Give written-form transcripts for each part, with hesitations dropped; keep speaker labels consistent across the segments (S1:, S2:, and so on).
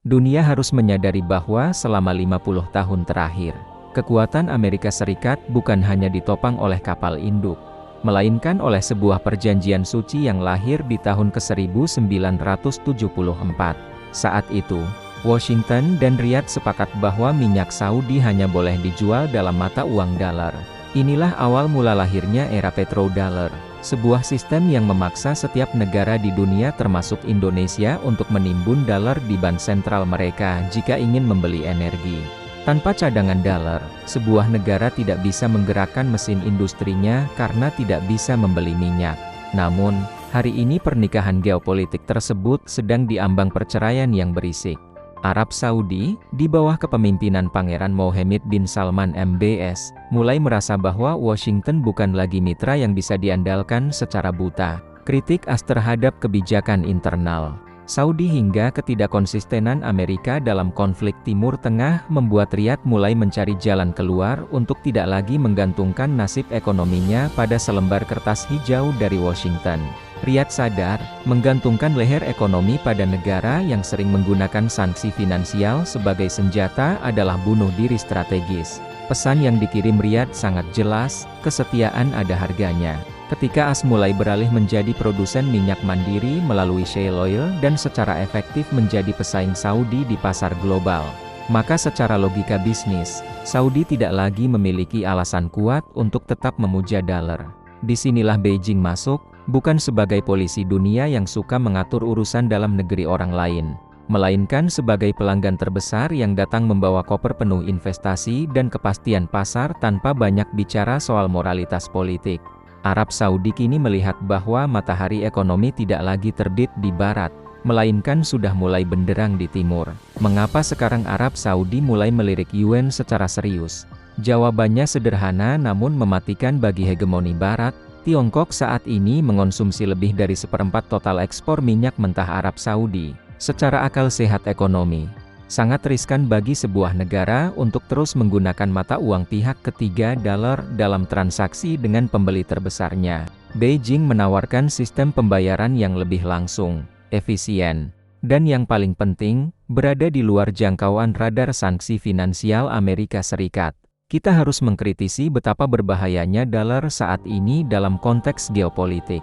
S1: Dunia harus menyadari bahwa selama 50 tahun terakhir, kekuatan Amerika Serikat bukan hanya ditopang oleh kapal induk, melainkan oleh sebuah perjanjian suci yang lahir di tahun ke-1974. Saat itu, Washington dan Riyadh sepakat bahwa minyak Saudi hanya boleh dijual dalam mata uang dolar. Inilah awal mula lahirnya era petrodollar, sebuah sistem yang memaksa setiap negara di dunia termasuk Indonesia untuk menimbun dolar di bank sentral mereka jika ingin membeli energi. Tanpa cadangan dolar, sebuah negara tidak bisa menggerakkan mesin industrinya karena tidak bisa membeli minyak. Namun, hari ini pernikahan geopolitik tersebut sedang diambang perceraian yang berisik. Arab Saudi, di bawah kepemimpinan Pangeran Mohammed bin Salman MBS, mulai merasa bahwa Washington bukan lagi mitra yang bisa diandalkan secara buta. Kritik AS terhadap kebijakan internal Saudi hingga ketidakkonsistenan Amerika dalam konflik Timur Tengah membuat Riyadh mulai mencari jalan keluar untuk tidak lagi menggantungkan nasib ekonominya pada selembar kertas hijau dari Washington. Riyadh sadar, menggantungkan leher ekonomi pada negara yang sering menggunakan sanksi finansial sebagai senjata adalah bunuh diri strategis. Pesan yang dikirim Riyadh sangat jelas, kesetiaan ada harganya. Ketika AS mulai beralih menjadi produsen minyak mandiri melalui shale oil dan secara efektif menjadi pesaing Saudi di pasar global, maka secara logika bisnis, Saudi tidak lagi memiliki alasan kuat untuk tetap memuja dolar. Disinilah Beijing masuk, bukan sebagai polisi dunia yang suka mengatur urusan dalam negeri orang lain, melainkan sebagai pelanggan terbesar yang datang membawa koper penuh investasi dan kepastian pasar tanpa banyak bicara soal moralitas politik. Arab Saudi kini melihat bahwa matahari ekonomi tidak lagi terbit di barat, melainkan sudah mulai benderang di timur. Mengapa sekarang Arab Saudi mulai melirik yuan secara serius? Jawabannya sederhana namun mematikan bagi hegemoni barat. Tiongkok saat ini mengonsumsi lebih dari seperempat total ekspor minyak mentah Arab Saudi. Secara akal sehat ekonomi, sangat riskan bagi sebuah negara untuk terus menggunakan mata uang pihak ketiga dolar dalam transaksi dengan pembeli terbesarnya. Beijing menawarkan sistem pembayaran yang lebih langsung, efisien, dan yang paling penting, berada di luar jangkauan radar sanksi finansial Amerika Serikat. Kita harus mengkritisi betapa berbahayanya dolar saat ini dalam konteks geopolitik.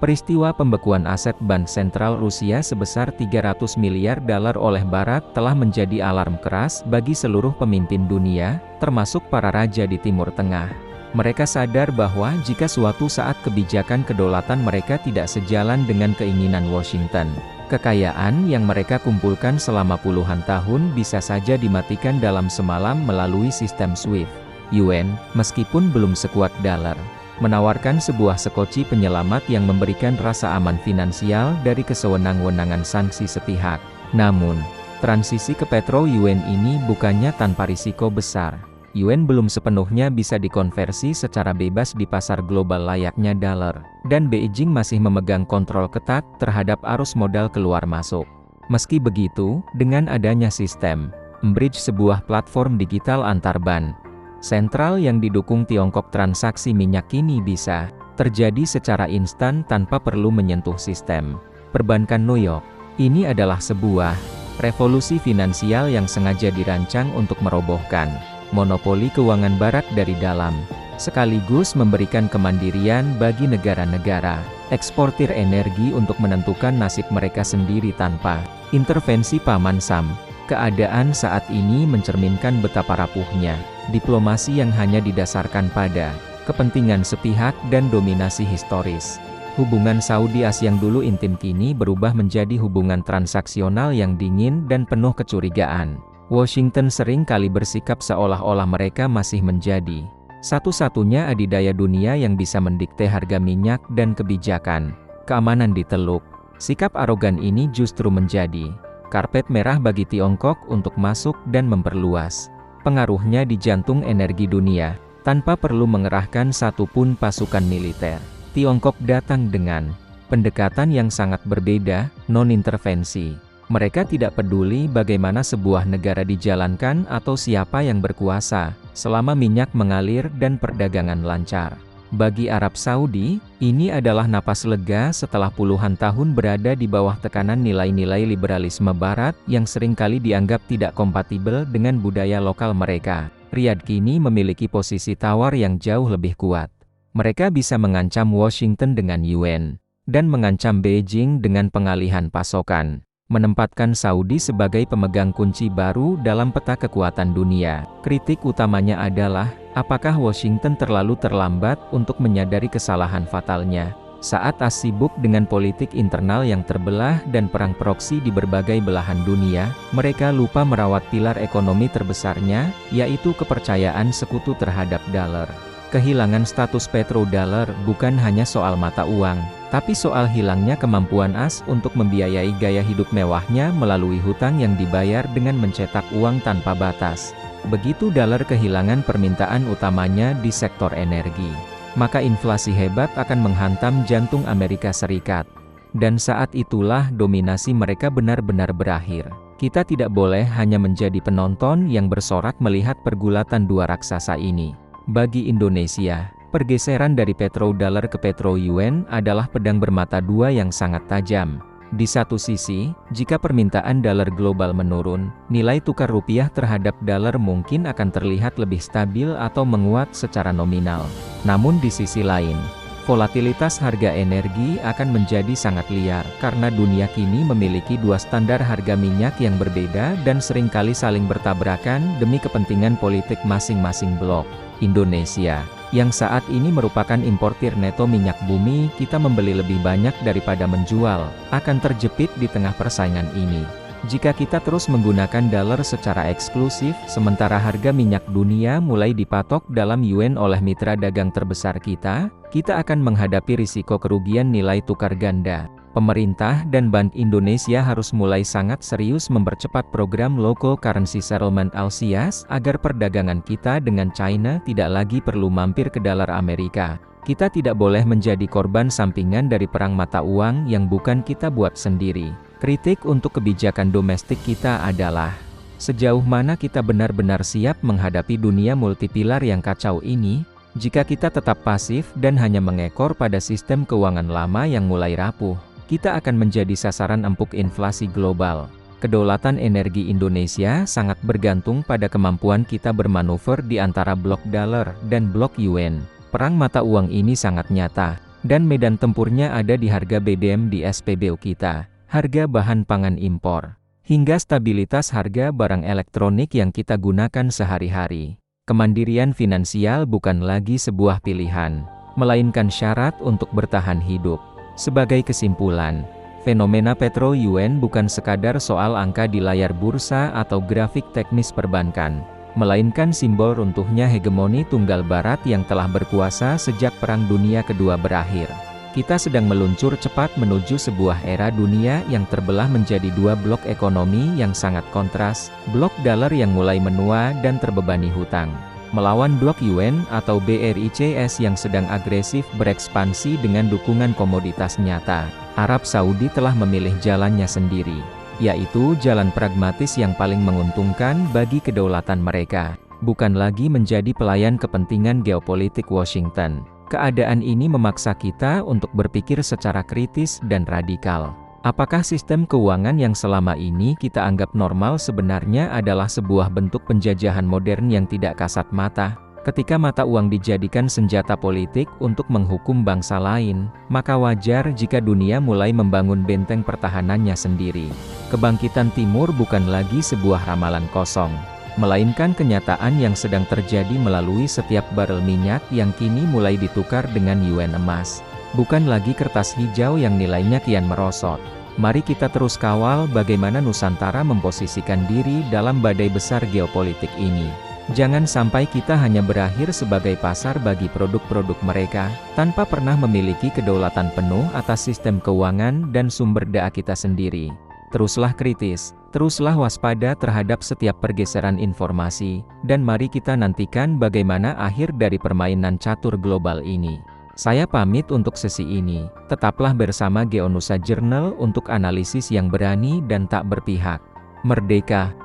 S1: Peristiwa pembekuan aset Bank Sentral Rusia sebesar 300 miliar dolar oleh Barat telah menjadi alarm keras bagi seluruh pemimpin dunia, termasuk para raja di Timur Tengah. Mereka sadar bahwa jika suatu saat kebijakan kedaulatan mereka tidak sejalan dengan keinginan Washington, kekayaan yang mereka kumpulkan selama puluhan tahun bisa saja dimatikan dalam semalam melalui sistem SWIFT. Yuan, meskipun belum sekuat dolar, menawarkan sebuah sekoci penyelamat yang memberikan rasa aman finansial dari kesewenang-wenangan sanksi sepihak. Namun, transisi ke petro yuan ini bukannya tanpa risiko besar. Yuan belum sepenuhnya bisa dikonversi secara bebas di pasar global layaknya dolar, dan Beijing masih memegang kontrol ketat terhadap arus modal keluar masuk. Meski begitu, dengan adanya sistem Bridge, sebuah platform digital antarbank sentral yang didukung Tiongkok, transaksi minyak kini bisa terjadi secara instan tanpa perlu menyentuh sistem perbankan New York. Ini adalah sebuah revolusi finansial yang sengaja dirancang untuk merobohkan monopoli keuangan barat dari dalam, sekaligus memberikan kemandirian bagi negara-negara eksportir energi untuk menentukan nasib mereka sendiri tanpa intervensi Paman Sam. Keadaan saat ini mencerminkan betapa rapuhnya diplomasi yang hanya didasarkan pada kepentingan sepihak dan dominasi historis. Hubungan Saudi-AS yang dulu intim kini berubah menjadi hubungan transaksional yang dingin dan penuh kecurigaan. Washington sering kali bersikap seolah-olah mereka masih menjadi satu-satunya adidaya dunia yang bisa mendikte harga minyak dan kebijakan keamanan di Teluk. Sikap arogan ini justru menjadi karpet merah bagi Tiongkok untuk masuk dan memperluas pengaruhnya di jantung energi dunia, tanpa perlu mengerahkan satupun pasukan militer. Tiongkok datang dengan pendekatan yang sangat berbeda, non-intervensi. Mereka tidak peduli bagaimana sebuah negara dijalankan atau siapa yang berkuasa, selama minyak mengalir dan perdagangan lancar. Bagi Arab Saudi, ini adalah napas lega setelah puluhan tahun berada di bawah tekanan nilai-nilai liberalisme Barat yang seringkali dianggap tidak kompatibel dengan budaya lokal mereka. Riyadh kini memiliki posisi tawar yang jauh lebih kuat. Mereka bisa mengancam Washington dengan yuan, dan mengancam Beijing dengan pengalihan pasokan, menempatkan Saudi sebagai pemegang kunci baru dalam peta kekuatan dunia. Kritik utamanya adalah, apakah Washington terlalu terlambat untuk menyadari kesalahan fatalnya? Saat sibuk dengan politik internal yang terbelah dan perang proksi di berbagai belahan dunia, mereka lupa merawat pilar ekonomi terbesarnya, yaitu kepercayaan sekutu terhadap dolar. Kehilangan status petrodollar bukan hanya soal mata uang, tapi soal hilangnya kemampuan AS untuk membiayai gaya hidup mewahnya melalui hutang yang dibayar dengan mencetak uang tanpa batas. Begitu dolar kehilangan permintaan utamanya di sektor energi, maka inflasi hebat akan menghantam jantung Amerika Serikat. Dan saat itulah dominasi mereka benar-benar berakhir. Kita tidak boleh hanya menjadi penonton yang bersorak melihat pergulatan dua raksasa ini. Bagi Indonesia, pergeseran dari petrodollar ke petro-yuan adalah pedang bermata dua yang sangat tajam. Di satu sisi, jika permintaan dolar global menurun, nilai tukar rupiah terhadap dolar mungkin akan terlihat lebih stabil atau menguat secara nominal. Namun di sisi lain, volatilitas harga energi akan menjadi sangat liar, karena dunia kini memiliki dua standar harga minyak yang berbeda dan seringkali saling bertabrakan demi kepentingan politik masing-masing blok. Indonesia, yang saat ini merupakan importir neto minyak bumi, kita membeli lebih banyak daripada menjual, akan terjepit di tengah persaingan ini. Jika kita terus menggunakan dolar secara eksklusif, sementara harga minyak dunia mulai dipatok dalam yuan oleh mitra dagang terbesar kita akan menghadapi risiko kerugian nilai tukar ganda. Pemerintah dan Bank Indonesia harus mulai sangat serius mempercepat program Local Currency Settlement (LCS) agar perdagangan kita dengan China tidak lagi perlu mampir ke dolar Amerika. Kita tidak boleh menjadi korban sampingan dari perang mata uang yang bukan kita buat sendiri. Kritik untuk kebijakan domestik kita adalah, sejauh mana kita benar-benar siap menghadapi dunia multipilar yang kacau ini? Jika kita tetap pasif dan hanya mengekor pada sistem keuangan lama yang mulai rapuh, kita akan menjadi sasaran empuk inflasi global. Kedaulatan energi Indonesia sangat bergantung pada kemampuan kita bermanuver di antara blok dolar dan blok yuan. Perang mata uang ini sangat nyata, dan medan tempurnya ada di harga BBM di SPBU kita, harga bahan pangan impor, hingga stabilitas harga barang elektronik yang kita gunakan sehari-hari. Kemandirian finansial bukan lagi sebuah pilihan, melainkan syarat untuk bertahan hidup. Sebagai kesimpulan, fenomena petro-yuan bukan sekadar soal angka di layar bursa atau grafik teknis perbankan, melainkan simbol runtuhnya hegemoni tunggal barat yang telah berkuasa sejak Perang Dunia Kedua berakhir. Kita sedang meluncur cepat menuju sebuah era dunia yang terbelah menjadi dua blok ekonomi yang sangat kontras, blok dolar yang mulai menua dan terbebani hutang, melawan blok yuan atau BRICS yang sedang agresif berekspansi dengan dukungan komoditas nyata. Arab Saudi telah memilih jalannya sendiri, yaitu jalan pragmatis yang paling menguntungkan bagi kedaulatan mereka, bukan lagi menjadi pelayan kepentingan geopolitik Washington. Keadaan ini memaksa kita untuk berpikir secara kritis dan radikal. Apakah sistem keuangan yang selama ini kita anggap normal sebenarnya adalah sebuah bentuk penjajahan modern yang tidak kasat mata? Ketika mata uang dijadikan senjata politik untuk menghukum bangsa lain, maka wajar jika dunia mulai membangun benteng pertahanannya sendiri. Kebangkitan Timur bukan lagi sebuah ramalan kosong, melainkan kenyataan yang sedang terjadi melalui setiap barel minyak yang kini mulai ditukar dengan yuan emas. Bukan lagi kertas hijau yang nilainya kian merosot. Mari kita terus kawal bagaimana Nusantara memposisikan diri dalam badai besar geopolitik ini. Jangan sampai kita hanya berakhir sebagai pasar bagi produk-produk mereka, tanpa pernah memiliki kedaulatan penuh atas sistem keuangan dan sumber daya kita sendiri. Teruslah kritis, teruslah waspada terhadap setiap pergeseran informasi, dan mari kita nantikan bagaimana akhir dari permainan catur global ini. Saya pamit untuk sesi ini, tetaplah bersama Geonusa Journal untuk analisis yang berani dan tak berpihak. Merdeka!